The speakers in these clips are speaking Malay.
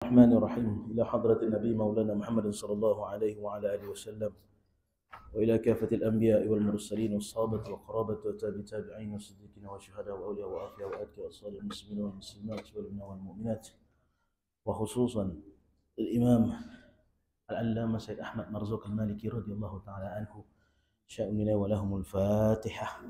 الرحمن الرحيم إلى حضرة النبي مولانا محمد صلى الله عليه وعلى آله وسلم وإلى كافة الأنبياء والمرسلين والصحابة وقرابة والتابعين والصديقين والشهداء وأولياء وأخيار وأذكياء وأصحاب المسلمين والمسلمات والمؤمنين والمؤمنات وخصوصا الإمام العلامة سيد أحمد مرزوق المالكي رضي الله تعالى عنه شأننا ولهم الفاتحة.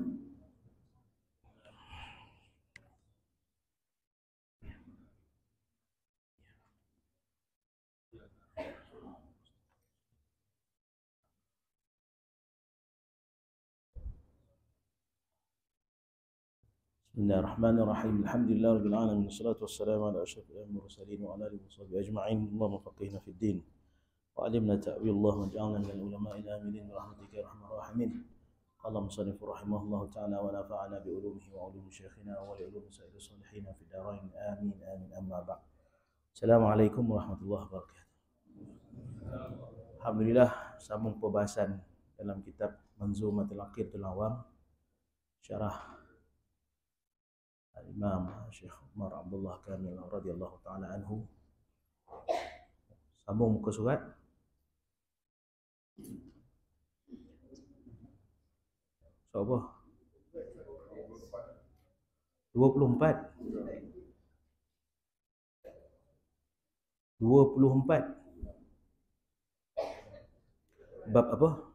بسم الله الرحمن الرحيم الحمد لله رب العالمين والصلاة والسلام على أشرف المرسلين وعلى آله وصحبه أجمعين اللهم فقهنا في الدين وعلمنا تأويل الله واجعلنا من العلماء الآمنين برحمتك يا أرحم الراحمين. قال المصنف رحمه الله تعالى ونفعنا بعلومه وعلوم شيخنا ولعلوم سائر الصالحين في الدارين آمين آمين. أما بعد. Assalamualaikum warahmatullahi wabarakatuh. Alhamdulillah, sambung pembahasan dalam kitab Manzumatul Aqidul Awam syarah Imam Syekh Umar Abdullah Kamil radhiyallahu taala anhu. Sambung muka surat berapa? 24. Bab apa?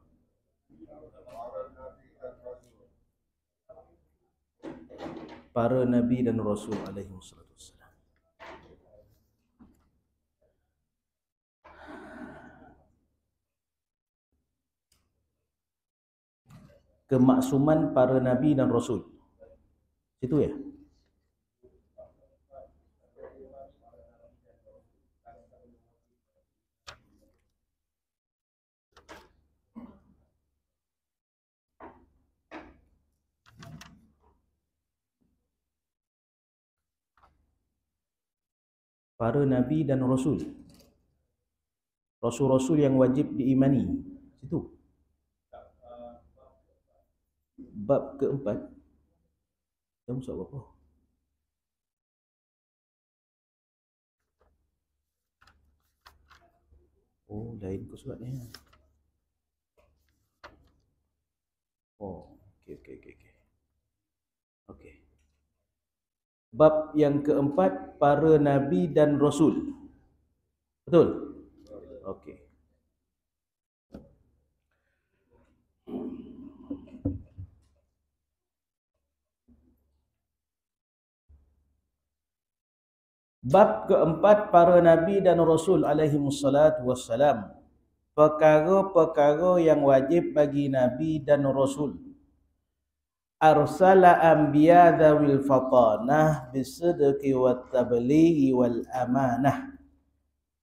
Para Nabi dan Rasul alaihi wassalatu wassalam. Kemaksuman para Nabi dan Rasul. Situ ya? Para Nabi dan Rasul. Rasul-Rasul yang wajib diimani. Situ. Bab keempat. Kamu soal apa? Oh, lain ke suratnya. Oh, okey. Okey. Bab yang keempat, para Nabi dan Rasul. Betul? Okey. Bab keempat, para Nabi dan Rasul alaihi wassalatu wassalam. Perkara-perkara yang wajib bagi Nabi dan Rasul. Arsala anbiya dzawil fatanah bisidqi wat tablighi wal amanah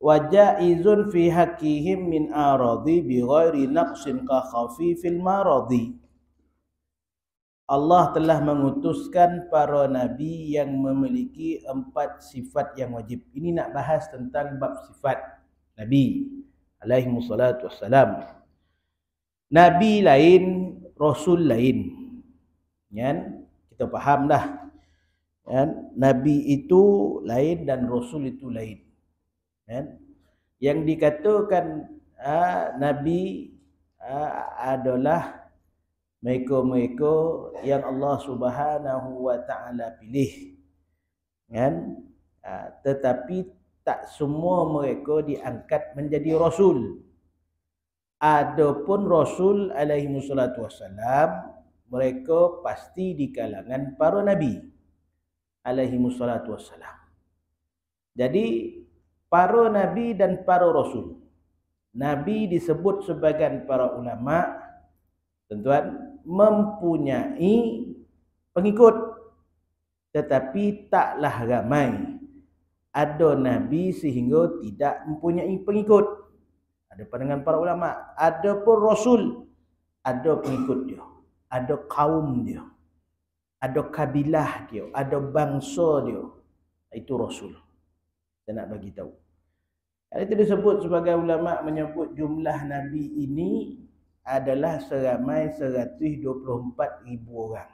wa jaizun fi haqqihim min aradi bi ghairi naqsin ka khafifil maradi. Allah telah mengutuskan para nabi yang memiliki 4 sifat yang wajib. Ini nak bahas tentang bab sifat nabi alaihi wassalatu wassalam. Nabi lain, rasul lain. Kan? Kita faham dah. Kan? Nabi itu lain dan Rasul itu lain. Kan? Yang dikatakan Nabi adalah mereka-mereka yang Allah Subhanahu wa taala pilih. Kan? Tetapi tak semua mereka diangkat menjadi Rasul. Adapun Rasul alaihi wassalatu wassalam, mereka pasti di kalangan para Nabi alaihi wassalatu wassalam. Jadi para Nabi dan para Rasul. Nabi disebut sebagian para ulama, tuan-tuan, mempunyai pengikut. Tetapi taklah ramai. Ada Nabi sehingga tidak mempunyai pengikut. Ada pandangan para ulama. Ada pun Rasul, ada pengikut dia. Ada kaum dia, ada kabilah dia, ada bangsa dia. Itu Rasul. Saya nak bagi tahu. Itu disebut sebagai ulama menyebut jumlah Nabi ini adalah seramai 124,000 orang.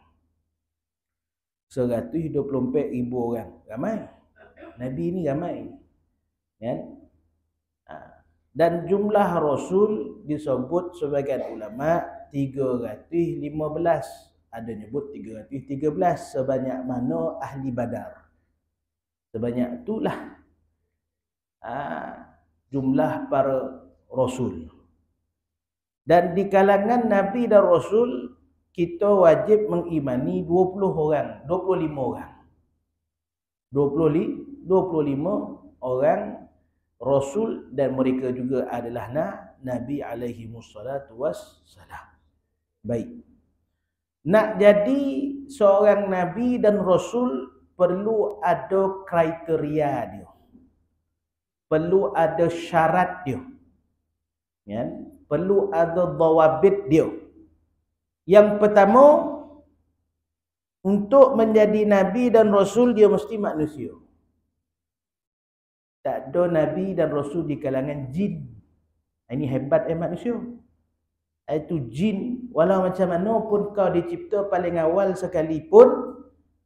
124,000 orang. Ramai. Nabi ini ramai. Kan? Dan jumlah rasul disebut sebagian ulama 315. Ada nyebut 313 sebanyak mana ahli Badar. Sebanyak itulah jumlah para rasul. Dan di kalangan Nabi dan Rasul kita wajib mengimani 20 orang, 25 orang. 25 orang Rasul dan mereka juga adalah Nabi alaihi wassalatu wassalam. Baik. Nak jadi seorang Nabi dan Rasul perlu ada kriteria dia. Perlu ada syarat dia. Ya? Perlu ada dawabit dia. Yang pertama, untuk menjadi Nabi dan Rasul dia mesti manusia. Tak ada Nabi dan Rasul di kalangan jin. Ini hebat manusia. Itu jin, walau macam mana pun kau dicipta paling awal sekalipun,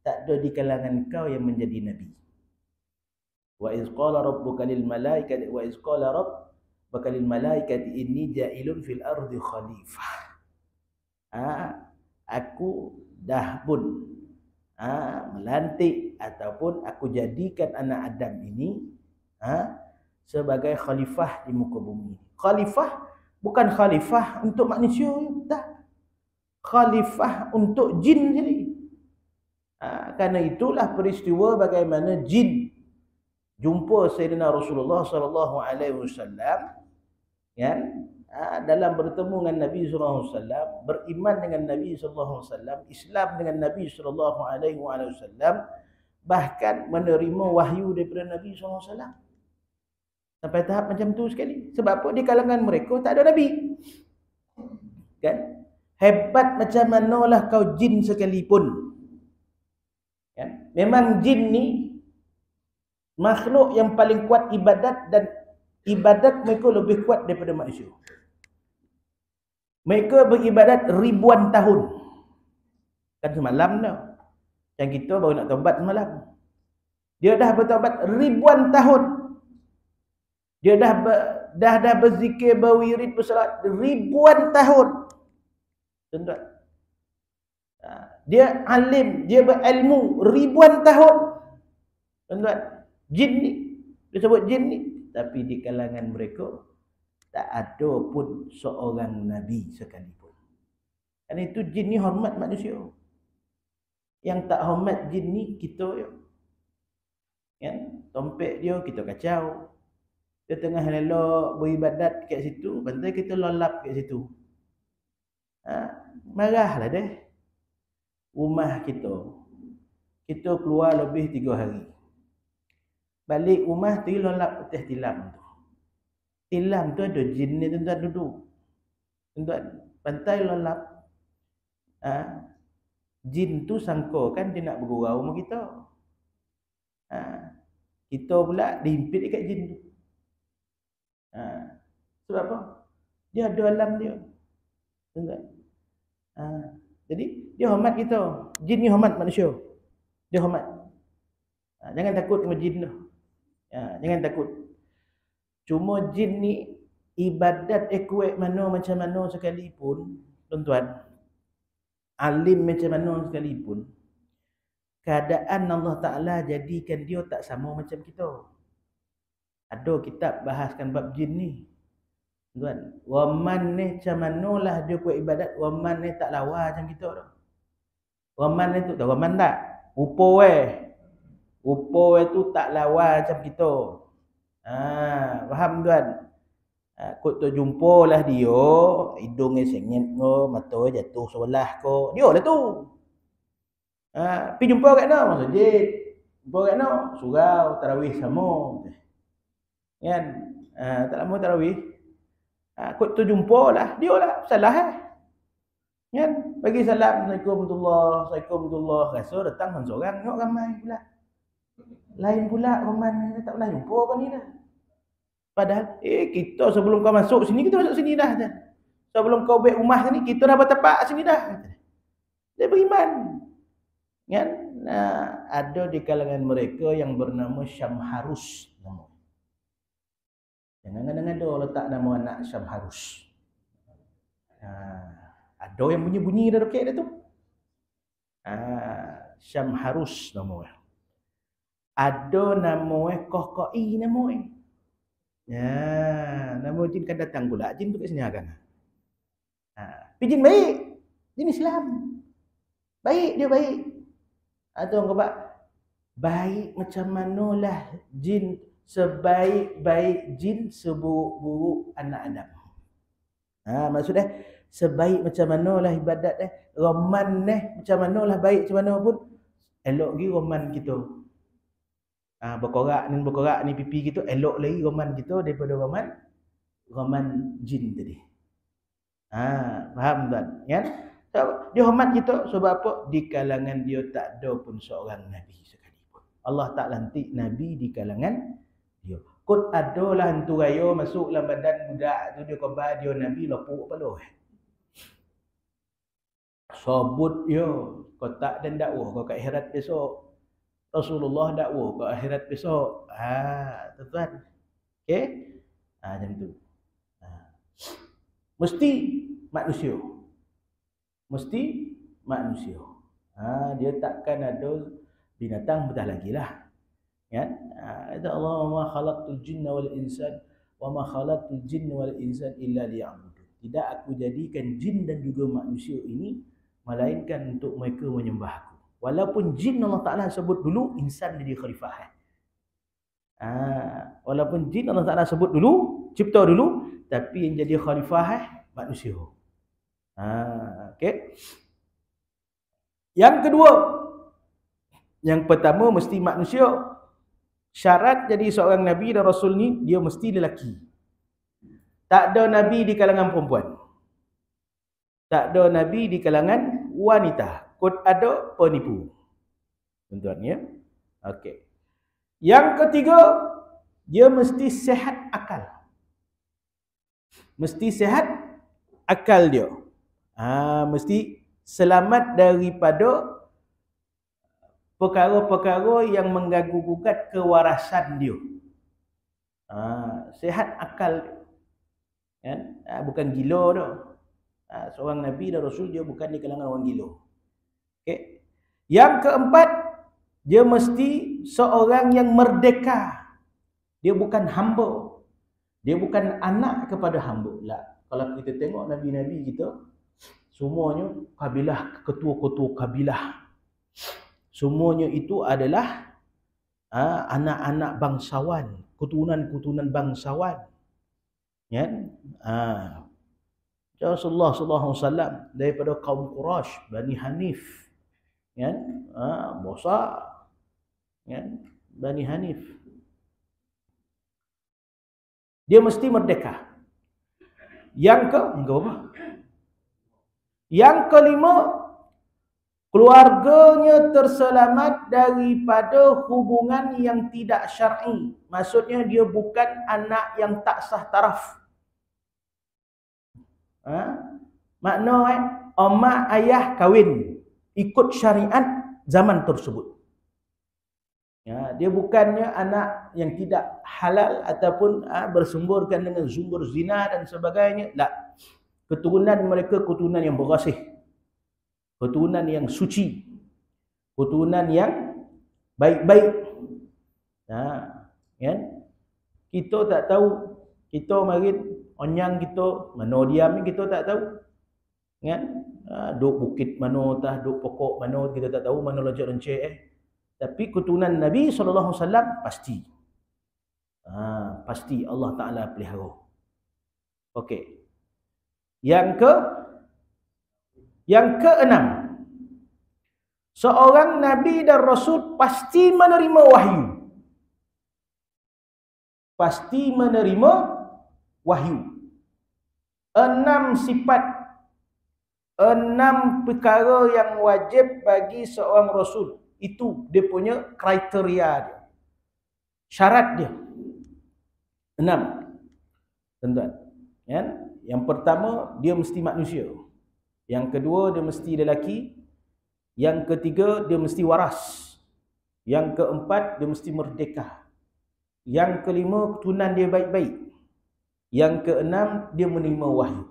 tak ada di kalangan kau yang menjadi Nabi. Wa iz qala rabbuka lil malaikati wa iz qala rabbuka lil malaikati inni ja'ilun fil ardi khalifah. Aku dah pun melantik ataupun aku jadikan anak Adam ini sebagai khalifah di muka bumi. Khalifah bukan khalifah untuk manusia, tak. Khalifah untuk jin jadi. Karena itulah peristiwa bagaimana jin jumpa Sayyidina Rasulullah sallallahu alaihi wasallam, kan? Dalam bertemu dengan Nabi sallallahu alaihi wasallam, beriman dengan Nabi sallallahu alaihi wasallam, Islam dengan Nabi sallallahu alaihi wasallam, bahkan menerima wahyu daripada Nabi sallallahu alaihi wasallam. Sampai tahap macam tu sekali. Sebab apa? Di kalangan mereka tak ada Nabi. Kan? Hebat macam manalah kau jin sekalipun. Kan? Memang jin ni makhluk yang paling kuat ibadat, dan ibadat mereka lebih kuat daripada manusia. Mereka beribadat ribuan tahun. Kan semalam dah. Yang kita baru nak taubat semalam. Dia dah bertaubat ribuan tahun. Dia dah berzikir, berwirid, bersolat ribuan tahun. Tuan-tuan. Dia alim, dia berilmu ribuan tahun. Tuan-tuan. Jin ni, disebut jin ni. Tapi di kalangan mereka tak ada pun seorang Nabi sekalipun. Kerana itu jin ni hormat manusia. Yang tak hormat jin ni kita. Kan? Tompek dia kita kacau. Dia tengah elok beribadat kat situ, bantai kita lolap kat situ. Marahlah deh. Rumah kita keluar lebih 3 hari. Balik rumah tu lolap atas tilam tu. Tilam tu ada jin ni tuan-tuan duduk. Tuan-tuan, bantai lolap. Jin tu sangka kan dia nak bergurau sama kita. Kita pula dihimpit dekat jin tu. Sebab apa? Dia ada alam dia. Tuan-tuan. Jadi dia hormat kita. Jin ni hormat manusia. Dia hormat. Jangan takut sama jin tu. Jangan takut. Cuma jin ni ibadat kuat mana macam mana sekalipun, tuan-tuan, alim macam mana sekalipun, keadaan Allah Ta'ala jadikan dia tak sama macam kita. Ada kitab bahaskan bab jin ni. Tuan, waman ni macam manalah dia buat ibadat, waman ni tak lawa macam kita dah. Waman ni tu, waman tak? Rupa tu tak lawa macam kita. Faham tuan? Kut tu jumpalah dia, hidungnya sengit ko, mata jatuh sebelah ko. Dia lah tu. Pergi jumpa kat mana? Masjid. Jumpa kat mana? Surau, tarawih sama. Kan? Tak lama tarawih. Kut tu jumpalah, dia lah. Salah Kan? Bagi salam, Assalamualaikum warahmatullahi wabarakatuh. Assalamualaikum warahmatullahi wabarakatuh. Rasa datang seorang, tengok ramai pula. Lain pula Roman tak pernah jumpa kau ni dah. Padahal kita sebelum kau masuk sini, kita masuk sini dah. Sebelum kau buat rumah sini, kita dah bertapak sini dah. Dia beriman. Kan? Ada di kalangan mereka yang bernama Syamharus. Jangan-jangan ada letak nama anak Syamharus. Ada yang bunyi-bunyi dah okey dah tu. Syamharus nama dia. Ada nama Qaqai nama dia. Ya, nama jin kan datang pula. Jin tu kat sini kan. Tapi jin baik. Jin Islam. Baik, dia baik. Ada orang kata baik macam manalah jin, sebaik-baik jin seburuk-buruk anak Adam. Maksudnya sebaik macam manalah ibadat roman macam manalah baik macam mana pun elok lagi roman kita. Berkorak ni pipi kita elok lagi roman kita daripada roman jin tadi. Faham tak? Kan? Dia hormat kita sebab apa? Di kalangan dia tak ada pun seorang nabi sekalipun. Allah tak lantik nabi di kalangan dia. Kot adalah hantu raya masuk dalam badan budak tu, dia khabar dia nabi lapuk kepala. Sabut dia kotak dan dakwah kau kat akhirat besok. Rasulullah dakwah kat akhirat besok. Tuan-tuan. Okey? Macam tu. Mesti manusia. Mesti manusia. Dia takkan ada binatang betul lagi lah. Kan? Kata Allah, wa ma khalaqtul jinna wal insan wa ma khalaqtul jinna wal insan illa liya'budun. Tidak aku jadikan jin dan juga manusia ini melainkan untuk mereka menyembah aku. Walaupun jin Allah Ta'ala sebut dulu, insan jadi khalifah. Walaupun jin Allah Ta'ala sebut dulu, cipta dulu, tapi yang jadi khalifah manusia. Okey. Yang kedua, yang pertama mesti manusia. Syarat jadi seorang nabi dan rasul ni dia mesti lelaki. Tak ada nabi di kalangan perempuan. Tak ada nabi di kalangan wanita. Kot ada penipu. Tuan-tuan ya. Okey. Yang ketiga, dia mesti sihat akal. Mesti sihat akal dia. Mesti selamat daripada perkara-perkara yang mengganggu-gugat kewarasan dia. Sihat akal. Kan? Bukan gila dah. Seorang nabi dan rasul dia bukan di kalangan orang gila. Okay. Yang keempat, dia mesti seorang yang merdeka. Dia bukan hamba. Dia bukan anak kepada hamba. Lah, kalau kita tengok nabi-nabi kita, semuanya kabilah, ketua-ketua kabilah. Semuanya itu adalah anak-anak bangsawan, keturunan-keturunan bangsawan. Ya? Rasulullah sallallahu alaihi wasallam daripada kaum Quraisy, Bani Hanif. Ya? Bosa. Ya? Bani Hanif. Dia mesti merdeka. Yang kelima, keluarganya terselamat daripada hubungan yang tidak syar'i. Maksudnya dia bukan anak yang tak sah taraf. Makna emak ayah kahwin ikut syariat zaman tersebut. Ya, dia bukannya anak yang tidak halal ataupun bersumburkan dengan sumber zina dan sebagainya. Tak. Keturunan mereka keturunan yang berasih. Keturunan yang suci. Keturunan yang baik-baik. Kan? Kita tak tahu. Kita marin onyang kita, mana diam ni kita tak tahu. Kan? Duk bukit mana tah, duk pokok mana kita tak tahu, mana lonceng-lonceng Tapi keturunan Nabi SAW pasti. Pasti Allah Ta'ala pelihara. Okey. Yang keenam, seorang Nabi dan Rasul pasti menerima wahyu. Pasti menerima wahyu. 6 sifat, 6 perkara yang wajib bagi seorang Rasul. Itu dia punya kriteria dia. Syarat dia. 6. Tuan-tuan. Ya? Yang pertama, dia mesti manusia. Yang kedua, dia mesti lelaki. Yang ketiga, dia mesti waras. Yang keempat, dia mesti merdeka. Yang kelima, keturunan dia baik-baik. Yang keenam, dia menerima wahyu.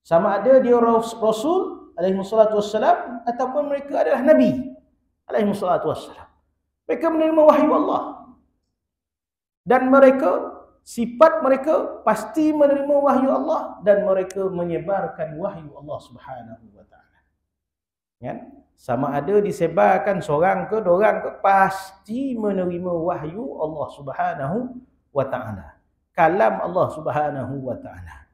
Sama ada dia Rasul alaihi wassalatu wassalam ataupun mereka adalah Nabi alaihi wassalatu wassalam. Mereka menerima wahyu Allah. Dan mereka, sifat mereka pasti menerima wahyu Allah dan mereka menyebarkan wahyu Allah Subhanahu wa taala. Kan? Sama ada disebarkan seorang ke dua orang ke, pasti menerima wahyu Allah Subhanahu wa taala. Kalam Allah Subhanahu wa taala.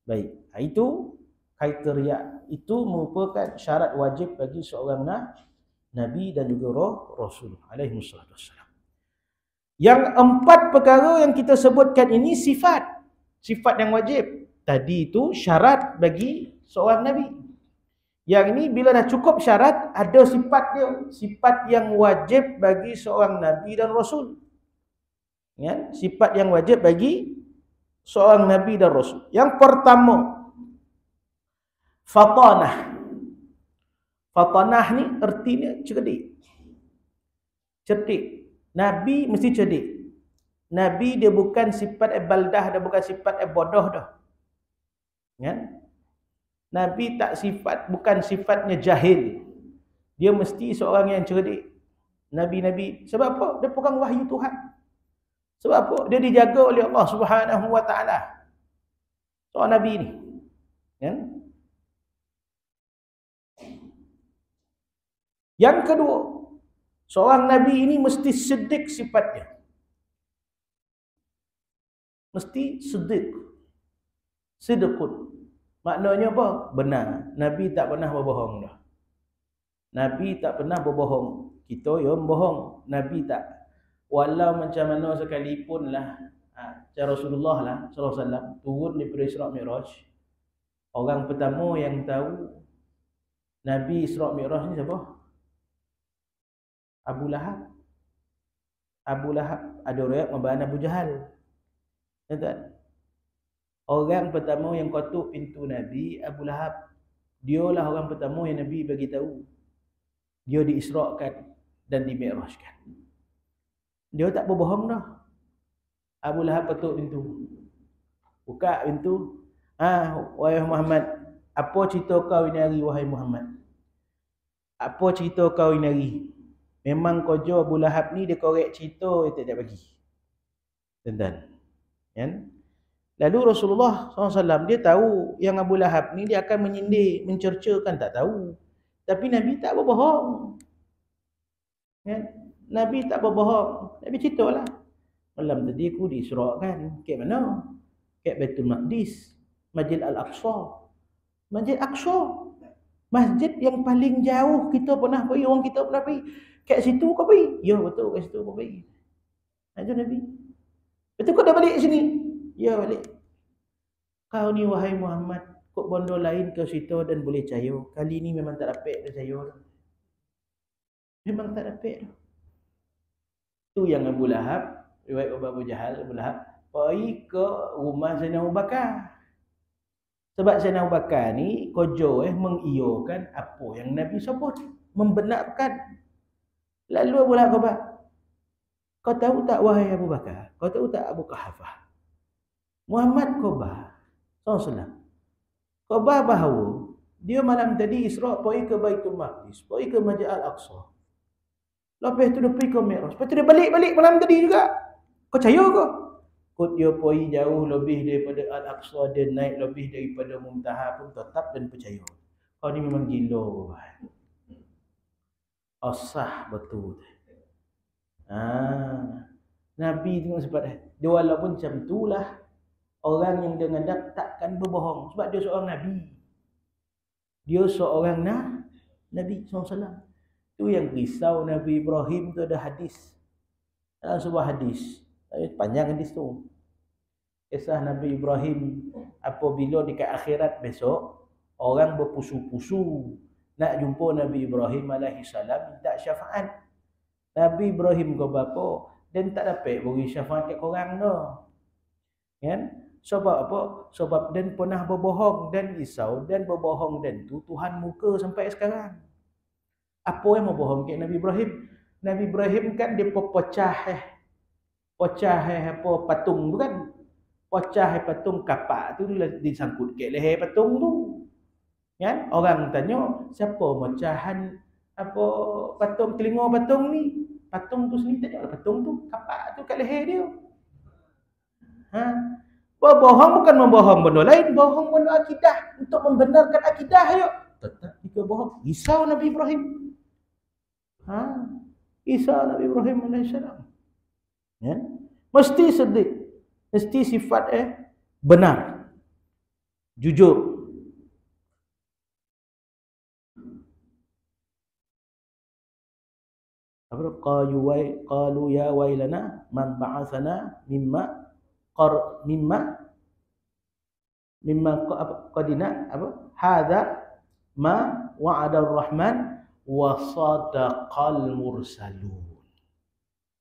Baik, itu kriteria, itu merupakan syarat wajib bagi seorang nabi dan juga rasul alaihi wassalatu wassalam. Yang empat perkara yang kita sebutkan ini sifat yang wajib. Tadi itu syarat bagi seorang nabi. Yang ini bila dah cukup syarat, ada sifat dia, sifat yang wajib bagi seorang nabi dan rasul. Ya, sifat yang wajib bagi seorang nabi dan rasul. Yang pertama, fatanah. Fatanah ni artinya cerdik. Cerdik. Nabi mesti cerdik. Nabi dia bukan sifat baldah, dia bukan sifat bodoh dah. Ya? Nabi tak sifat, bukan sifatnya jahil. Dia mesti seorang yang cerdik. Nabi-nabi, sebab apa? Dia pegang wahyu Tuhan. Sebab apa? Dia dijaga oleh Allah Subhanahu wa taala. Seorang nabi ni. Ya? Yang kedua, seorang nabi ini mesti siddiq sifatnya. Mesti siddiq. Sidqun. Maknanya apa? Benar. Nabi tak pernah berbohong dah. Nabi tak pernah berbohong. Kita yang bohong. Nabi tak. Walau macam mana sekalipun lah, Rasulullah lah sallallahu alaihi wasallam turun daripada Isra Mi'raj. Orang pertama yang tahu Nabi Isra Mi'raj ni siapa? Abu Lahab. Abu Lahab. Ada riwayat membahan Abu Jahal. Betul? Orang pertama yang ketuk pintu Nabi, Abu Lahab. Dialah orang pertama yang Nabi bagi tahu. Dia diisrakan dan dimi'rajkan. Dia tak berbohong dah. Abu Lahab ketuk pintu. Buka pintu. Wahai Muhammad, apa cerita kau ini hari, wahai Muhammad? Apa cerita kau ini hari? Memang kerja Abu Lahab ni dia korek cerita, dia tak bagi. Tuan-tuan. Kan? Lalu Rasulullah SAW dia tahu yang Abu Lahab ni dia akan menyindir, mencercakan, tak tahu. Tapi Nabi tak berbohong. Kan? Nabi tak berbohong. Nabi ceritalah. Malam tadi aku diisrakan. Ke mana? Ke Baitul Maqdis. Masjid Al-Aqsa. Masjid Aqsa. Masjid yang paling jauh kita pernah pergi. Orang kita pernah pergi. Kat situ kau pergi? Ya betul, kat situ kau pergi. Itu Nabi. Betul kau dah balik sini? Ya balik. Kau ni wahai Muhammad, kok bondo lain ke situ dan boleh cayo. Kali ni memang tak dapat dah cayo. Memang tak dapat dah. Itu yang Abu Lahab, riwayat Abu Jahal, Abu Lahab pergi ke rumah Sayyidina Abu Bakar. Sebab Sayyidina Abu Bakar ni kerja mengiyakan apa yang Nabi sebut, membenarkan. Lalu Abu Lahab kata, kau tahu tak wahai Abu Bakar? Kau tahu tak Abu Kahafah? Muhammad khabar SAW. Khabar bahawa dia malam tadi Isra pergi ke Baitul Maqdis, pergi ke Masjid Al-Aqsa. Lepas tu dia pergi ke Mi'raj. Lepas tu dia balik malam tadi juga. Kau percaya ke? Kau dia pergi jauh lebih daripada Al-Aqsa, dia naik lebih daripada Muntaha pun tetap dan percaya. Kau ni memang gila. Sah betul. Nabi tengok sebab dia walaupun macam itulah orang yang dengan takkan berbohong sebab dia seorang Nabi. Dia seorang Nabi SAW. Itu yang risau Nabi Ibrahim tu ada hadis. Dalam sebuah hadis. Panjang hadis tu. Kisah Nabi Ibrahim apabila dekat akhirat besok orang berpusu-pusu nak jumpa Nabi Ibrahim alaihi salam minta syafaat. Nabi Ibrahim ke bapa dan tak dapat bagi syafaat kat korang dah. Kan? Sebab apa? Sebab dan pernah berbohong dan risau dan berbohong dan tu Tuhan muka sampai sekarang. Apa yang mau bohong kat Nabi Ibrahim? Nabi Ibrahim kan dia pecah apa patung tu kan? pecah patung kapak tu disangkut ke leher patung tu. Kan? Orang tanya, siapa mecahan apa patung telinga patung ni? Patung tu sendiri tak ada patung tu, kapak tu kat leher dia. Ha? Berbohong bukan membohong benda lain, bohong benda akidah untuk membenarkan akidah ayo. Tetap jika bohong. Risau Nabi Ibrahim. Isa Nabi Ibrahim AS. Ya? Mesti sedih. Mesti sifat benar. Jujur. Qalu ya wailana man ba'athana mimma qadina hadza ma wa'ada ar-rahman wa sadaqal mursalun.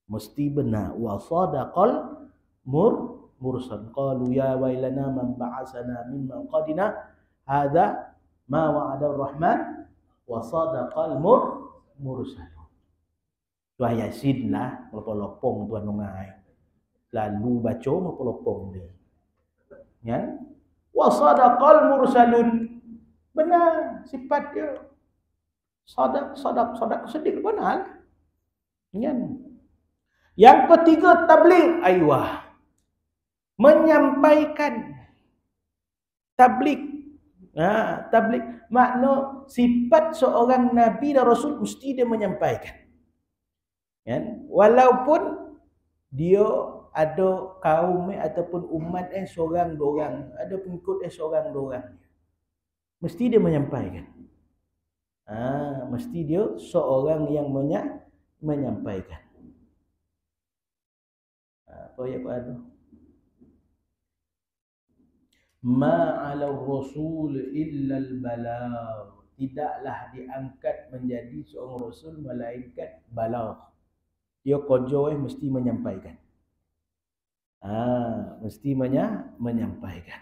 Mesti benar, wa sadaqal mursal. Qalu ya wailana man ba'athana mimma qadina hadza ma wa'ada ar-rahman wa sadaqal mursalun. Tuan Yasin lah, melopong tuan nungai. Lalu baca melopong dia. Ya? Wa sadaqal mursalun. Benar sifat dia. Sadaq sedih benar. Ya. Yang ketiga tabligh, aywah. Menyampaikan tabligh. Tabligh makna sifat seorang nabi dan rasul mesti dia menyampaikan. Kan? Walaupun dia ada kaum ataupun umat seorang dorang, ada pengikut seorang dorang, mesti dia menyampaikan. Mesti dia seorang yang menyampaikan. Apa ayat tu? Ma 'ala rasul illa al-balagh. Tidaklah diangkat menjadi seorang rasul melainkan balagh. Dia kerja mesti menyampaikan. Mesti menyampaikan.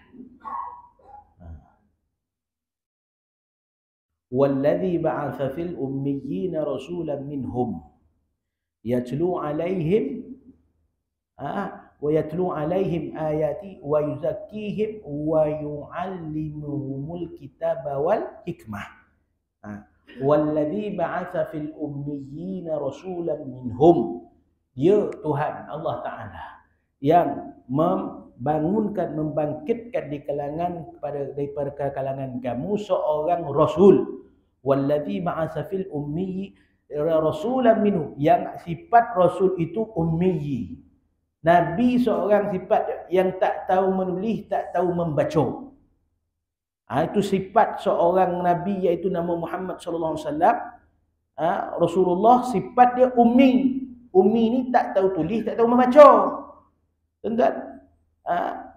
Walladzi ba'atha fil ummiyyin rasulan minhum yatlu 'alaihim wa yatlu 'alaihim ayati wa yuzakkihim wa yu'allimuhumul kitaba wal hikmah. Walladzi ba'atha fil ummiyyin rasulan minhum. Dia Tuhan Allah Taala yang membangkitkan di kalangan daripada kalangan kamu seorang rasul. Walladzi ba'atsa fil ummi rasulan minhu, yang sifat rasul itu ummi. Nabi seorang sifat yang tak tahu menulis, tak tahu membaca. Itu sifat seorang nabi, iaitu nama Muhammad sallallahu alaihi wasallam. Rasulullah sifat dia ummi. Ummi ni tak tahu tulis, tak tahu membaca. Tuan-tuan,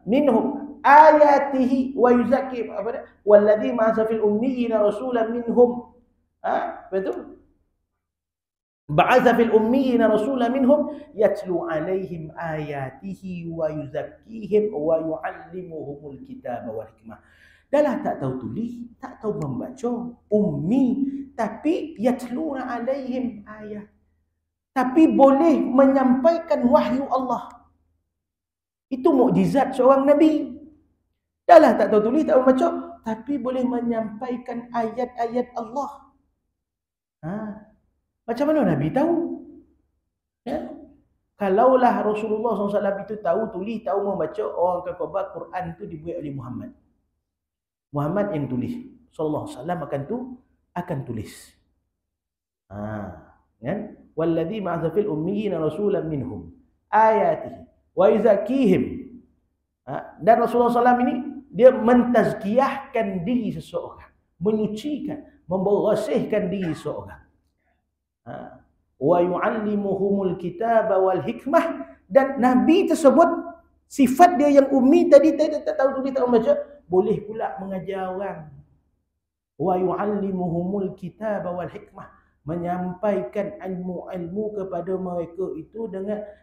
minhum ayatihi wa yuzakki walladzi ma'asa fil ummiyina rasulan minhum. Betul? Ba'atha fil ummiyina rasulan minhum yatlu 'alaihim ayatihi wa yuzakkihim wa yu'allimuhumul kitaba wal hikmah. Dahlah tak tahu tulis, tak tahu membaca, ummi, tapi yatluna 'alaihim ayat. Tapi boleh menyampaikan wahyu Allah. Itu mukjizat seorang nabi. Dahlah tak tahu tulis, tak tahu membaca, tapi boleh menyampaikan ayat-ayat Allah. Macam mana Nabi tahu? Ya? Kalaulah Rasulullah SAW itu tahu tulis, tahu membaca, orang akan khabar Quran itu dibuat oleh Muhammad. Muhammad yang tulis. Sallallahu alaihi wasallam akan tulis. Kan? Walladzi ba'atha fil ummiyina rasulan minhum ayatihi wa yuzakkihim. Dan Rasulullah SAW ini dia mentazkiyahkan diri seseorang, menyucikan, membersihkan diri seseorang. Wa yu'allimuhumul kitaba wal hikmah, dan nabi tersebut sifat dia yang ummi tadi, tak tahu tulis tak membaca, boleh pula mengajar orang. Wa yu'allimuhumul kitaba wal hikmah, menyampaikan ilmu-ilmu kepada mereka itu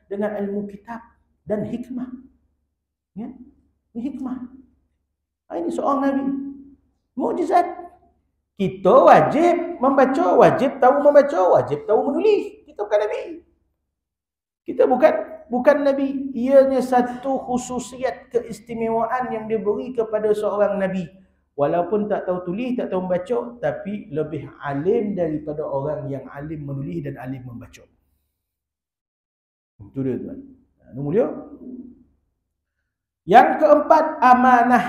dengan ilmu kitab dan hikmah. Ya? Ini hikmah. Ini seorang nabi. Mukjizat. Kita wajib membaca, wajib tahu membaca, wajib tahu menulis. Kita bukan nabi. Kita bukan bukan Nabi. Ianya satu khususiat keistimewaan yang diberi kepada seorang Nabi. Walaupun tak tahu tulis, tak tahu membaca, tapi lebih alim daripada orang yang alim menulis dan alim membaca. Itu dia tuan. Ini mulia. Yang keempat, amanah.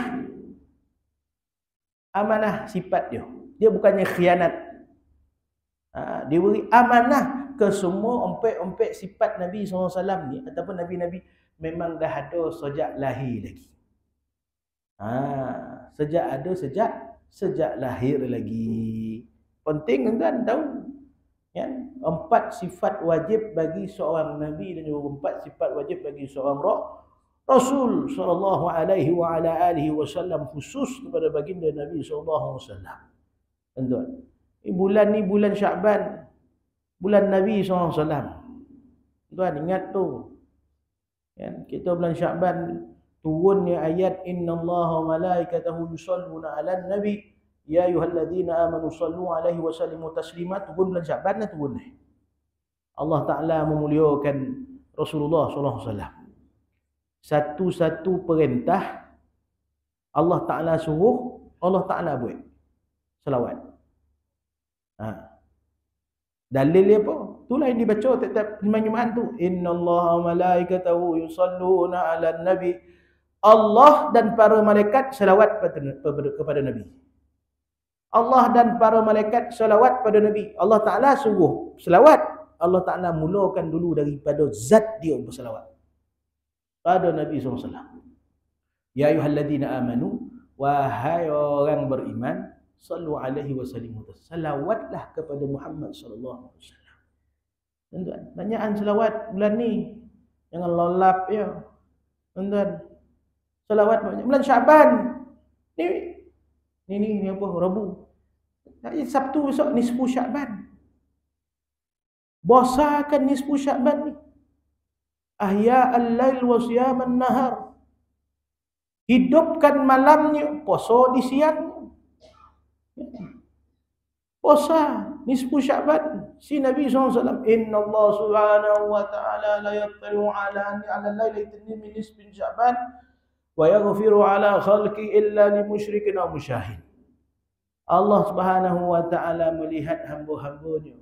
Amanah sifat dia. Dia bukannya khianat. Dia beri amanah ke semua ompek-ompek sifat Nabi SAW ni, ataupun Nabi-Nabi memang dah ada sejak lahir lagi. Sejak lahir lagi. Penting tuan tahu. Ya, 4 sifat wajib bagi seorang Nabi dan juga 4 sifat wajib bagi seorang Rasul sallallahu alaihi wa ala alihi wasallam, khusus kepada baginda Nabi sallallahu alaihi wasallam. Tuan. Bulan ni bulan Sya'ban. Bulan Nabi sallallahu alaihi wasallam. Tuan ingat tu. Ya, kita bulan Sya'ban turunnya ayat innallaha wa malaikatahu yusalluna 'alan nabi ya ayyuhalladzina amanu sallu 'alaihi wa sallimu taslima. Turun bulan Sya'ban dah turun ni. Allah Taala memuliakan Rasulullah sallallahu alaihi wasallam. Satu-satu perintah Allah Taala suruh, Allah Taala buat. Selawat. Dalil dia apa? Itulah yang dibaca tiap-tiap Jumaat tu. Innallaha wa malaikatahu yusalluna 'alan nabi. Allah dan para malaikat selawat kepada Nabi. Allah dan para malaikat selawat pada Nabi. Allah Ta'ala suruh selawat. Allah Ta'ala mulakan dulu daripada zat dia berselawat pada Nabi SAW. Ya ayyuhalladzina amanu, wahai orang beriman, sallu alaihi wasallimu. Selawatlah kepada Muhammad sallallahu alaihi wasallam. Tuan, banyakan selawat bulan ni. Jangan lolap ya. Tuan, selawat banyak. Bulan Syaban. Ni apa? Rabu. Hari Sabtu besok nisfu Syaban. Bosakan nisfu Syaban ni. Ahya al-lail wa siyaman nahar. Hidupkan malamnya, puasa di siang. Puasa nisfu Syaban. Si Nabi SAW, inna Allah subhanahu wa ta'ala la yattali'u ala laylatin min nisfi Syaban wa yaghfiru ala khalqi illa li musyrikin aw musyahin. Allah Subhanahu wa taala melihat hamba-hambanya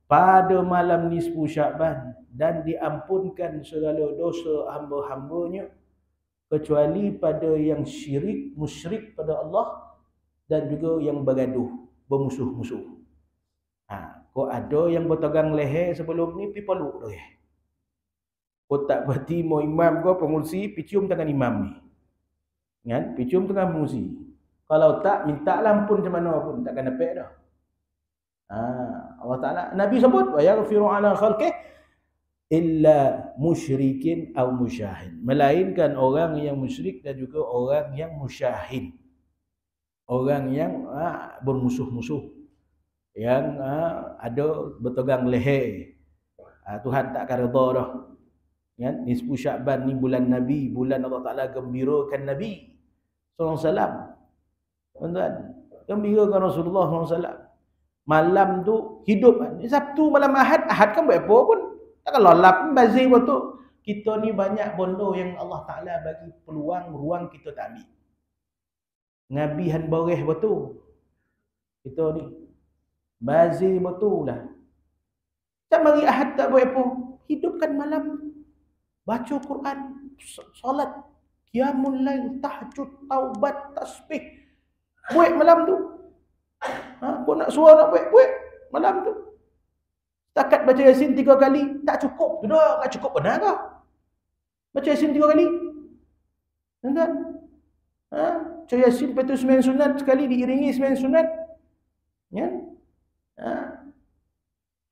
pada malam nisfu Sya'ban dan diampunkan segala dosa hamba-hambanya kecuali pada yang syirik, musyrik pada Allah dan juga yang bergaduh, bermusuh-musuh. Kau ada yang bertegang leher sebelum ni, pergi peluk leher. Kau tak berhenti mau imam kau pengurusi, picium tangan imam ni. Kan? Picium tangan pengurusi. Kalau tak, minta ampun macam mana pun, takkan dapat dah. Allah Ta'ala, Nabi sebut, wa yaghfiru ala khalqih illa musyrikin aw musyahin. Melainkan orang yang musyrik dan juga orang yang musyahin. Orang yang bermusuh-musuh. Yang ada bertegang leher. Tuhan tak akan redha dah. Ya, nisfu Sya'ban ni bulan Nabi, bulan Allah Taala gembirakan Nabi sallallahu alaihi wasallam. Tuan-tuan, gembirakan Rasulullah sallallahu alaihi wasallam. Malam tu hidup. Sabtu malam Ahad kan buat apa pun. Takkan lolap bazir betul. Kita ni banyak bondo yang Allah Taala bagi peluang, ruang kita tak ambil. Ngabihan boreh betul. Kita ni bazir betul lah. Tak mari Ahad tak buat apa. Hidupkan malam. Baca Quran, solat, qiyamul lail, tahajud, taubat, tasbih. Buat malam tu. Kau nak suara nak buat malam tu. Takat baca Yasin 3 kali tak cukup. Sudah, tak cukup benar ke? Baca Yasin 3 kali. Tuan-tuan. Baca Yasin lepas tu 9 sunat sekali diiringi 9 sunat. Ya?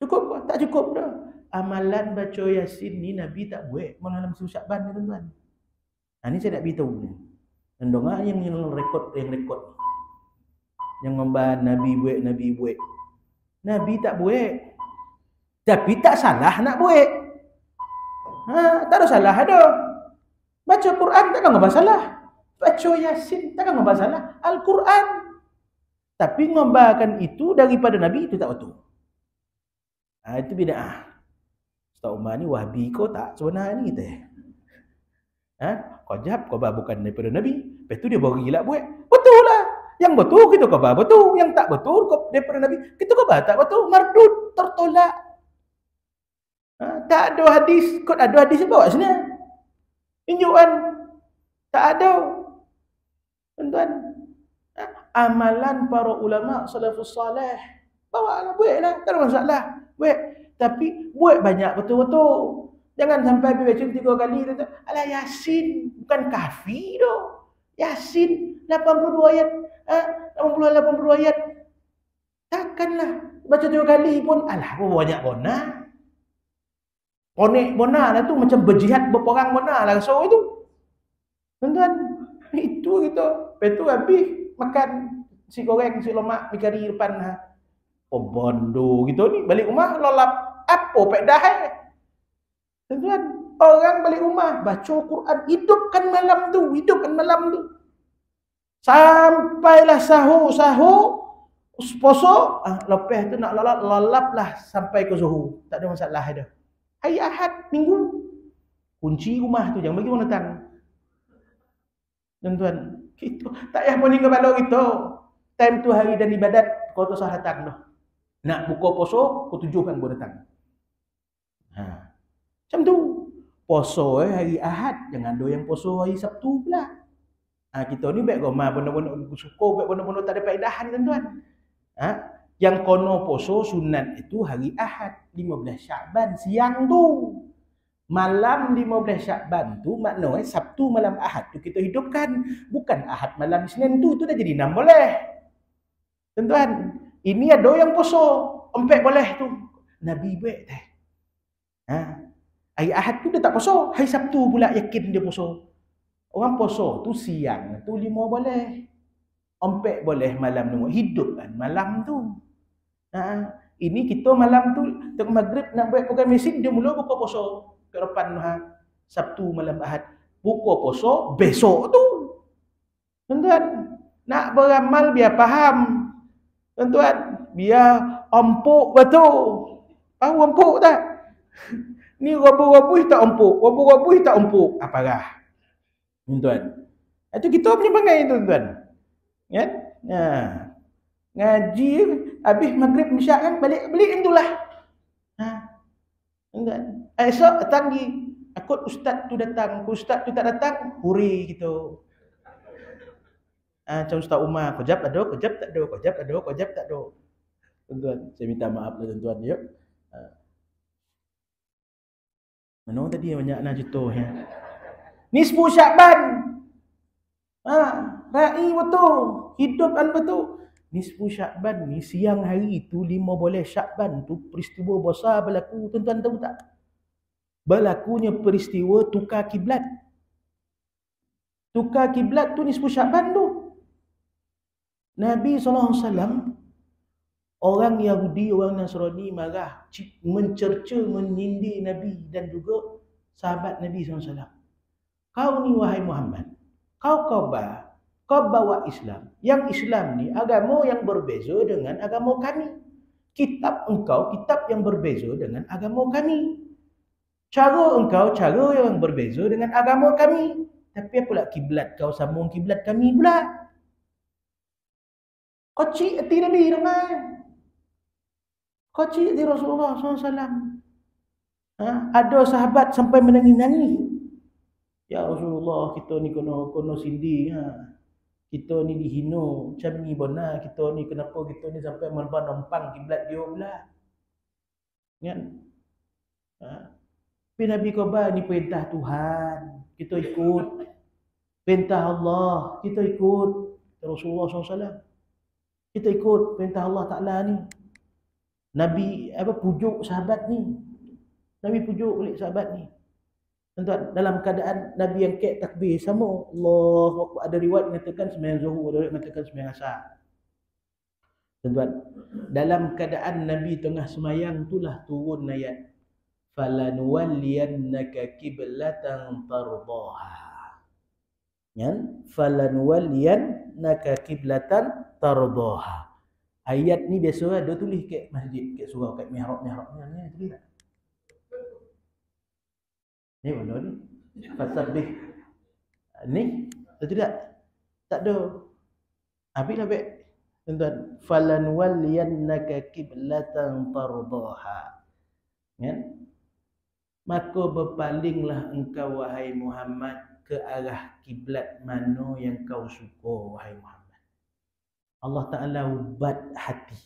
Cukup ke? Tak cukup dah. Amalan baca Yasin ni Nabi tak buat malam Sya'ban ni tuan-tuan. Ni saya nak beritahu ni. Dan doa yang rekod. Yang membahas Nabi buat. Nabi tak buat. Tapi tak salah nak buat. Tak ada salah ada. Baca Quran takkan ngobah salah. Baca Yasin takkan ngobah salah. Al-Quran. Tapi ngobahkan itu daripada Nabi itu tak betul. Itu bid'ah. Ustaz Umar ni Wahabi kau tak sebenar ni teh. Kau jawab kau bukan daripada Nabi. Lepas tu dia berilah buat. Betul lah. Yang betul kita khabar betul. Yang tak betul daripada Nabi. Kita khabar tak betul. Mardud, tertolak. Tak ada hadis. Kau ada hadis bawa sini. Tunjukkan. Tak ada. Tuan-tuan. Amalan para ulama salafus salih. Bawa lah, buat lah. Tak ada masalah. Buat. Tapi buat banyak betul-betul. Jangan sampai baca 3 kali. Alah Yasin. Bukan kafi tu. Yasin. 82 ayat. 80 ayat. Takkanlah. Baca 3 kali pun. Alah banyak bona. Ponek bona lah tu. Macam berjihad berperang bona lah. So itu. Tuan-tuan. Itu gitu. Lepas tu habis. Makan. Si goreng. Si lemak. Mikari depan. Oh bondo gitu ni. Balik rumah. Lolap. Apa pek dah tuan-tuan, orang balik rumah baca Quran, hidupkan malam tu, sampailah sahur poso, lepas tu nak lalap lah sampai ke zuhur, tak ada masalah dah. Hari Ahad minggu kunci rumah tu, jangan bagi orang datang tuan-tuan, gitu. Tak payah poning kepala kita, time tu hari dan ibadat kau tak usah datang dah. Nak buka poso kau tujukan kau datang. Macam tu. Poso hari Ahad, jangan do yang poso hari Sabtu pula. Kita ni baik gomah benar-benar suka, baik benar-benar tak ada faedahan tuan-tuan. Yang kono poso sunat itu hari Ahad 15 Syakban siang tu. Malam 15 Syakban tu maknanya Sabtu malam Ahad tu kita hidupkan, bukan Ahad malam Isnin tu dah jadi 6 boleh. Tuan-tuan, ini ada yang poso 4 boleh tu. Nabi buat teh. Hari Ahad tu dia tak poso, hari Sabtu pula yakin dia poso. Orang poso tu siang tu 5 boleh. 4 boleh malam tu. Hidup kan malam tu. Ini kita malam tu tengok maghrib nak buat program mesin, dia mula buka poso ke depan Sabtu malam Ahad. Buka poso besok tu. Tuan-tuan, nak beramal biar faham. Tuan-tuan, biar empuk betul. Tahu empuk tak? Ni rabu-rabu tak empuk. Apalah. Tuan-tuan. Itu kita punya perangai tuan-tuan. Kan? Ngaji habis maghrib isyak kan balik itulah. Tuan-tuan. Esok datang lagi. Akut ustaz tu datang, ustaz tu tak datang, huri gitu. Macam Ustaz Umar, kejap tak ada. Tuan-tuan, saya minta maaf lah tuan-tuan ya. Mana tadi yang banyak nak cerita ya. Nisfu Syakban. Rai betul. Hidupkan betul. Nisfu Syakban ni siang hari tu 5 boleh Syakban tu peristiwa besar berlaku. Tuan-tuan tahu tak? Berlakunya peristiwa tukar kiblat. Tukar kiblat tu nisfu Syakban tu. Nabi SAW, orang Yahudi, orang Nasrani marah, mencerca, menyindir Nabi dan juga sahabat Nabi SAW. Kau ni wahai Muhammad, kau khabar, kau bawa Islam. Yang Islam ni agama yang berbeza dengan agama kami. Kitab engkau, kitab yang berbeza dengan agama kami. Cara engkau, cara yang berbeza dengan agama kami. Tapi apalah kiblat kau sambung kiblat kami pula. Kocik hati Nabi ramai. Kocik hati Rasulullah SAW. Ada sahabat sampai menangis-nangis. Ya Rasulullah, kita ni kena sindir. Kita ni dihina. Macam ni benar. Kita ni kenapa kita ni sampai menumpang kiblat dia pula. Kan? Tapi Nabi khabar ni perintah Tuhan. Kita ikut. Perintah Allah. Kita ikut. Rasulullah SAW. Kita ikut perintah Allah Ta'ala ni. Nabi pujuk sahabat ni. Nabi pujuk balik sahabat ni. Tuan-tuan, dalam keadaan Nabi yang angkat takbir sama. Allah, ada riwayat mengatakan sembahyang zuhur, ada riwayat mengatakan sembahyang asar. Tuan-tuan, dalam keadaan Nabi tengah sembahyang itulah turun ayat falanuwalliyannaka qiblatan tardaha. Kan? Falanuwalliyannaka qiblatan tardaha. Ayat ni biasa ada tulis kat masjid, kat surau, kat mihrab ni tulis tak? Ni mana ni? Fasabbih. Ni atau tidak? Tak ada. Habislah baik. Tuan-tuan, falan walliyannaka qiblatan tardaha. Kan? Maka berpalinglah engkau wahai Muhammad ke arah kiblat mana yang kau suka wahai Muhammad. Allah Taala ubat hati.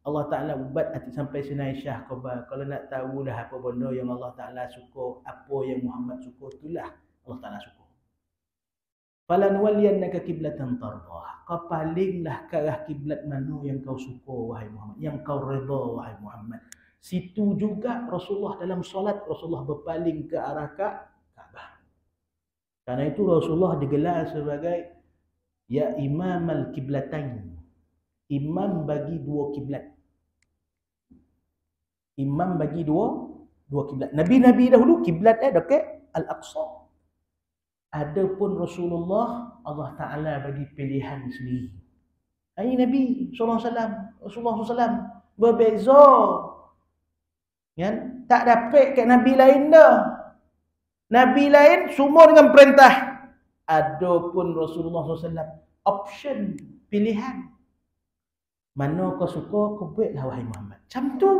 Allah Ta'ala ubat hati sampai sini Aisyah khabar. Kalau nak tahulah apa benda yang Allah Ta'ala suka, apa yang Muhammad suka, itulah Allah Ta'ala suka. Falan waliyannaka qiblatan tardah. Kau palinglah ke arah kiblat mana yang kau suka wahai Muhammad, yang kau redha wahai Muhammad. Situ juga Rasulullah dalam solat, Rasulullah berpaling ke arah Kaabah. Karena itu Rasulullah digelar sebagai ya imam al-qiblatain. Imam bagi dua kiblat. Imam bagi dua kiblat. Nabi-nabi dahulu kiblat dekat Al-Aqsa. Adapun Rasulullah, Allah Taala bagi pilihan sendiri. Ini Nabi sallallahu alaihi wasallam, Rasulullah sallallahu alaihi wasallam berbeza. Kan? Tak dapat kat nabi lain dah. Nabi lain semua dengan perintah. Adapun Rasulullah sallallahu alaihi wasallam option, pilihan. Mana kau suka, kau buatlah wahai Muhammad. Macam tu.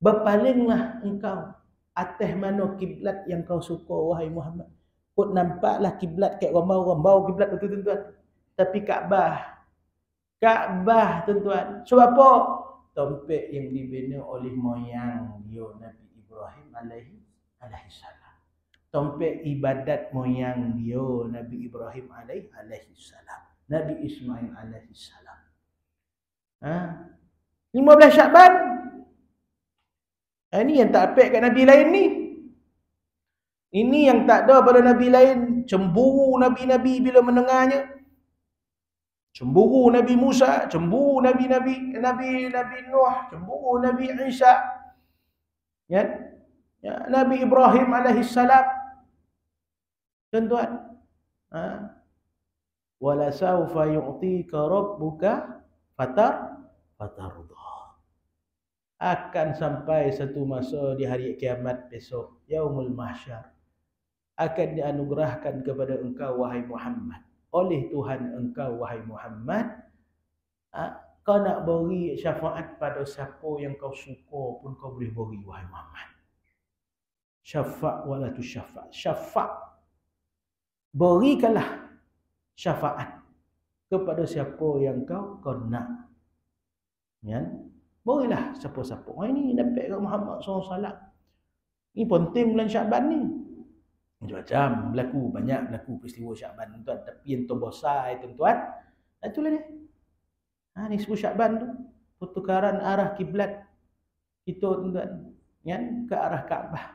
Berpalinglah engkau atas mana kiblat yang kau suka wahai Muhammad. Kau nampaklah kiblat kat rambau kiblat betul tuan-tuan. Tapi Kaabah. Kaabah tuan-tuan. Sebab apa? Tempat yang dibina oleh moyang dia Nabi Ibrahim alaihi salam. Tempat ibadat moyang dia Nabi Ibrahim alaihi salam. Nabi Ismail alaihi salam. 15 Syakban. Ini yang tak apik kat Nabi lain ni. Ini yang tak ada pada Nabi lain. Cemburu Nabi-Nabi bila mendengarnya. Cemburu Nabi Musa. Cemburu Nabi Nuh. Cemburu Nabi Isa. Ya? Nabi Ibrahim alaihissalam. Tuan-tuan. Wala sawfa yu'tika rabbuka fatardah. Akan sampai satu masa di hari kiamat besok, yaumul mahsyar, akan dianugerahkan kepada engkau wahai Muhammad oleh Tuhan engkau wahai Muhammad, kau nak beri syafaat pada siapa yang kau suka pun kau boleh beri wahai Muhammad. Syafa' wala tusyafa'. Syafa', berikanlah syafaat kepada siapa yang kau nak. Ya? Berilah siapa-siapa. Ini dapat kat Muhammad SAW. Ini penting bulan Syakban ni. Macam-macam banyak berlaku peristiwa Syakban tuan. Tapi yang terbesar tuan-tuan, itulah dia. Ni sebut Syakban tu. Pertukaran arah kiblat kita tuan-tuan. Ya? Ke arah Kaabah.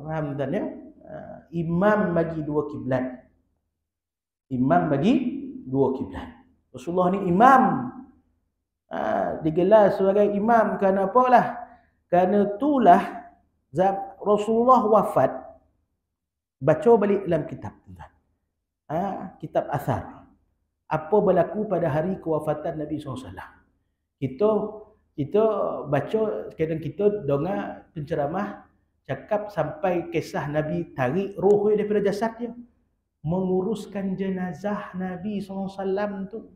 Faham tuan ya? Imam bagi dua kiblat. Imam bagi dua kiblat. Rasulullah ni imam. Digelar sebagai imam kerana apalah? Kerana itulah Rasulullah wafat. Baca balik dalam kitab. Kitab Athar. Apa berlaku pada hari kewafatan Nabi SAW. Kita baca, kadang kita dengar penceramah cakap sampai kisah Nabi tarik roh daripada jasad dia. Menguruskan jenazah Nabi SAW tu.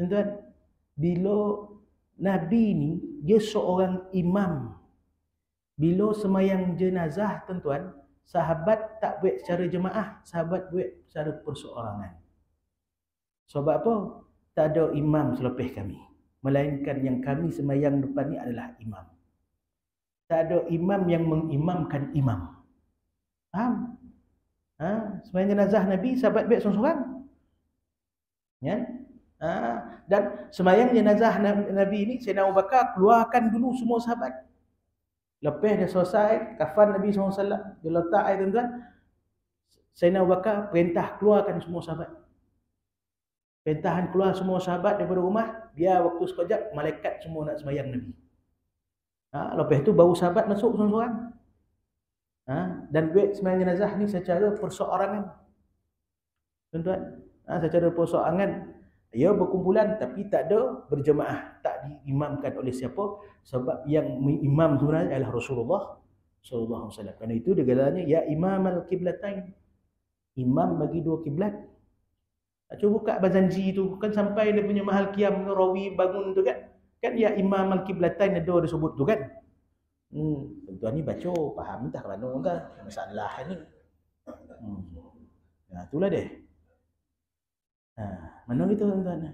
Tuan-tuan, bila Nabi ni, dia seorang imam. Bila semayang jenazah, tuan-tuan, sahabat tak buat secara jemaah, sahabat buat secara perseorangan. Sebab apa? Tak ada imam selepas kami. Melainkan yang kami semayang depan ni adalah imam. Tak ada imam yang mengimamkan imam. Faham? Semayang jenazah Nabi, sahabat buat seorang-seorang. Ya? Dan semayang jenazah Nabi ini, Sayyidina Abu Bakar keluarkan dulu semua sahabat. Lepas dia selesai, kafan Nabi SAW, dia letak air tuan-tuan, Sayyidina Abu Bakar perintah keluarkan semua sahabat. Perintahan keluar semua sahabat daripada rumah, biar waktu sekejap, malaikat semua nak semayang Nabi. Lepas tu baru sahabat masuk seorang-seorang. Dan buat semayang jenazah ni secara perseorangan. Tuan-tuan, secara perseorangan. Ya berkumpulan tapi tak ada berjemaah, tak diimamkan oleh siapa? Sebab yang imam sebenarnya adalah Rasulullah sallallahu alaihi wasallam. Karena itu dia gelarnya ya Imamal Qiblatain. Imam bagi dua kiblat. Cuba buka Bazanji tu kan sampai dia punya mahal qiyam rawi bangun tu kan. Kan ya Imamal Qiblatain ada disebut tu kan. Tuan ni baca faham entah ke mana entah masalah ni. Nah, itulah dia. Mana gitu tuan-tuan.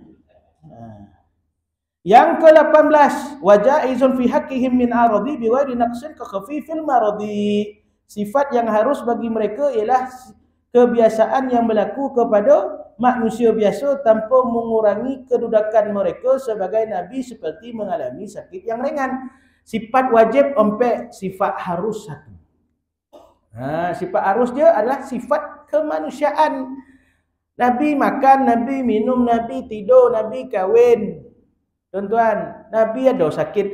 Yang ke-18, wajaizun fi haqqihim min aradi biwari naqsin ka khafifil maradi. Sifat yang harus bagi mereka ialah kebiasaan yang berlaku kepada manusia biasa tanpa mengurangi kedudukan mereka sebagai nabi seperti mengalami sakit yang ringan. Sifat wajib sampai sifat harus satu. Sifat harus dia adalah sifat kemanusiaan. Nabi makan, Nabi minum, Nabi tidur, Nabi kahwin. Tuan-tuan, Nabi ada sakit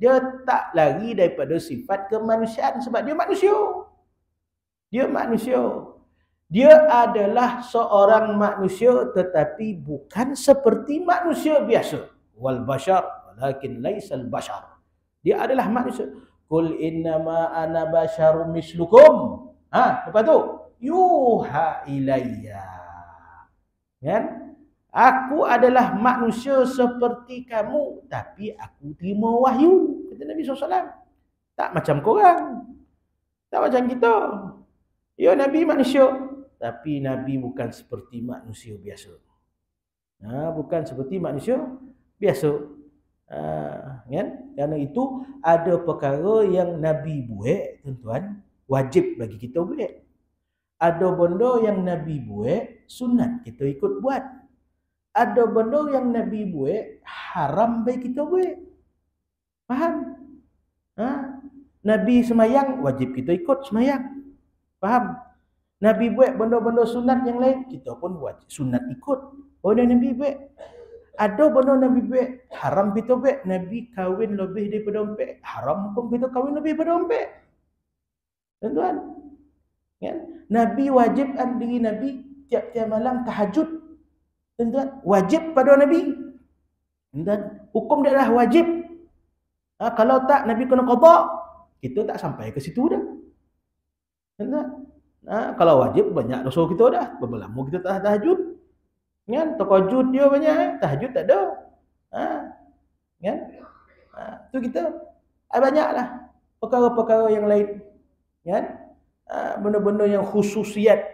dia tak lari daripada sifat kemanusiaan sebab dia manusia. Dia manusia. Dia adalah seorang manusia tetapi bukan seperti manusia biasa. Wal bashar walakin laisal bashar. Dia adalah manusia. Qul innama ana basyarum mislukum. Lepas tu yuha ilayya. Kan? Aku adalah manusia seperti kamu tapi aku terima wahyu, kata Nabi SAW. Tak macam korang. Tak macam kita. Ya Nabi manusia tapi Nabi bukan seperti manusia biasa. Bukan seperti manusia biasa. Kan? Kerana itu ada perkara yang Nabi buat, tuan-tuan, wajib bagi kita buat. Ada benda yang Nabi buat, sunat kita ikut buat. Ada benda yang Nabi buat, haram bagi kita buat. Faham? Nabi semayang, wajib kita ikut semayang. Faham? Nabi buat benda-benda sunat yang lain, kita pun wajib sunat ikut. Benda Nabi buat. Ada benda Nabi buat, haram kita buat. Nabi kahwin lebih daripada 4, haram hukum kita kahwin lebih daripada 4. Tuan-tuan, kan? Nabi wajibkan diri Nabi tiap-tiap malam tahajud. Tuan-tuan, wajib pada Nabi. Dan hukum dia adalah wajib. Kalau tak Nabi kena qada, kita tak sampai ke situ dah. Tuan-tuan, kalau wajib banyak dosa kita dah. Berapa lama kita tak tahajud? Kan? Tahajud dia banyak, tahajud tak ada. Kan? Tu kita banyaklah perkara-perkara yang lain. Kan? Benda-benda yang khususiat,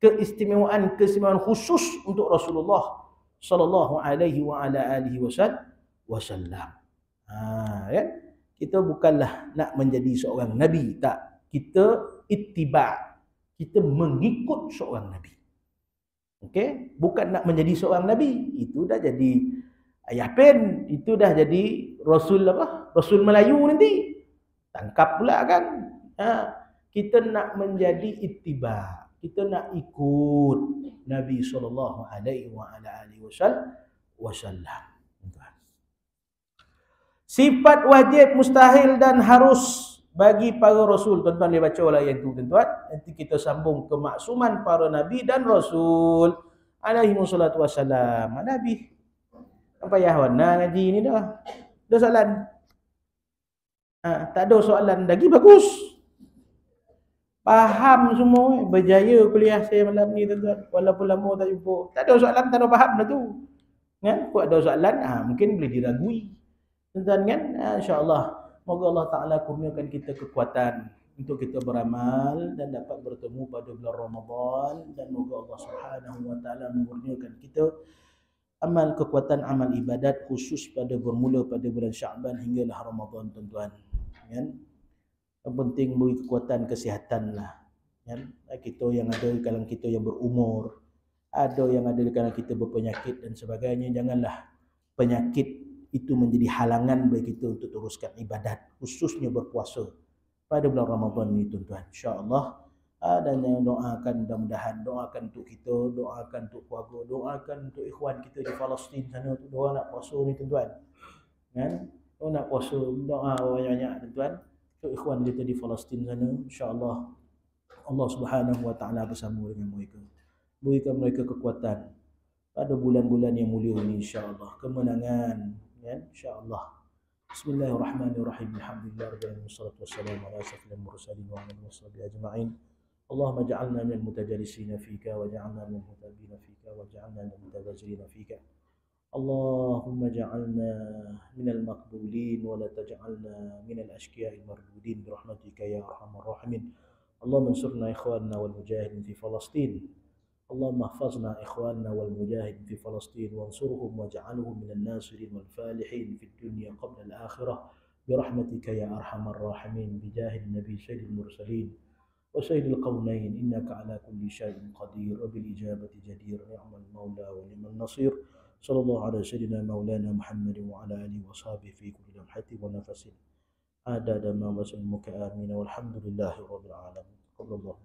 keistimewaan khusus untuk Rasulullah sallallahu alaihi wa ala alihi wasallam. Kan? Kita bukanlah nak menjadi seorang nabi, tak. Kita ittiba'. Kita mengikut seorang nabi. Okey, bukan nak menjadi seorang nabi. Itu dah jadi ayah pen, itu dah jadi rasul apa? Rasul Melayu nanti. Tangkap pula kan. Kita nak menjadi ittiba'. Kita nak ikut Nabi sallallahu alaihi wasallam. Sifat wajib, mustahil dan harus bagi para rasul. Tuan-tuan dia baca lah yang tu, tuan-tuan. Nanti kita sambung kemaksuman para nabi dan rasul alaihi wassalatu wassalam. Nabi apa ya warna ngaji ni dah. Ada soalan? Tak ada soalan lagi, bagus. Faham semua. Berjaya kuliah saya malam ni, tuan-tuan. Walaupun lama tak jumpa. Tak ada soalan, tak ada faham dah tu. Kan? Kalau ada soalan, mungkin boleh diragui. Tuan-tuan kan? InsyaAllah. Moga Allah Ta'ala kurniakan kita kekuatan untuk kita beramal dan dapat bertemu pada bulan Ramadan. Dan moga Allah Subhanahu Wa Ta'ala mengurniakan kita amal kekuatan, amal ibadat khusus pada bermula pada bulan Sya'ban hinggalah Ramadan, tuan-tuan. Kan? Yang penting beri kekuatan kesihatan lah. Kan? Kita yang ada di kalangan kita yang berumur, ada yang ada di kalangan kita berpenyakit dan sebagainya. Janganlah penyakit itu menjadi halangan bagi kita untuk teruskan ibadat, khususnya berpuasa pada bulan Ramadan ini, tuan-tuan. InsyaAllah. Dan yang doakan, mudah-mudahan doakan untuk kita, doakan untuk keluarga, doakan untuk ikhwan kita di Palestin sana, untuk doa nak puasa ni, tuan-tuan. Kan? Doa nak puasa, doa banyak-banyak, tuan-tuan, untuk ikhwan kita di Palestin sana. InsyaAllah Allah Subhanahu Wa Ta'ala bersama dengan mereka. Berikan mereka kekuatan pada bulan-bulan yang mulia ini, insya-Allah. Kemenangan, ya, insyaallah. Bismillahirrahmanirrahim. Alhamdulillah wassalatu wassalamu ala asyrafil mursalin wa ala alihi washabihi ajma'in. Allahumma ja'alna minal mutajalisina fika wa ja'alna minal mutabina fika wa ja'alna minal mutawazirina fika. Allahumma ja'alna minal maqbulin wa la taj'alna minal ashqiya'il mardudin birahmatika ya arhamar rahimin. Allahumma ansurna ikhwanana wal mujahidin fi Palestin. Allahumma ihfazna ikhwanana wal mujahidin fi Palestin wansurhum waj'alhum minan nasirin wal falihin fid dunya qabla al akhirah birahmatika ya arhamar rahimin bijahil nabi sayyidil mursalin wa sayyidil qaunain innaka ala kulli syai'in qadir wa bil ijabati jadir ni'mal maula wa ni'mal nasir. Sallallahu ala sayyidina maulana Muhammadin wa ala alihi wa sahbihi fi kulli lamhatin wa nafasin adada ma wasalmuka amin walhamdulillahi rabbil alamin. Qullallahu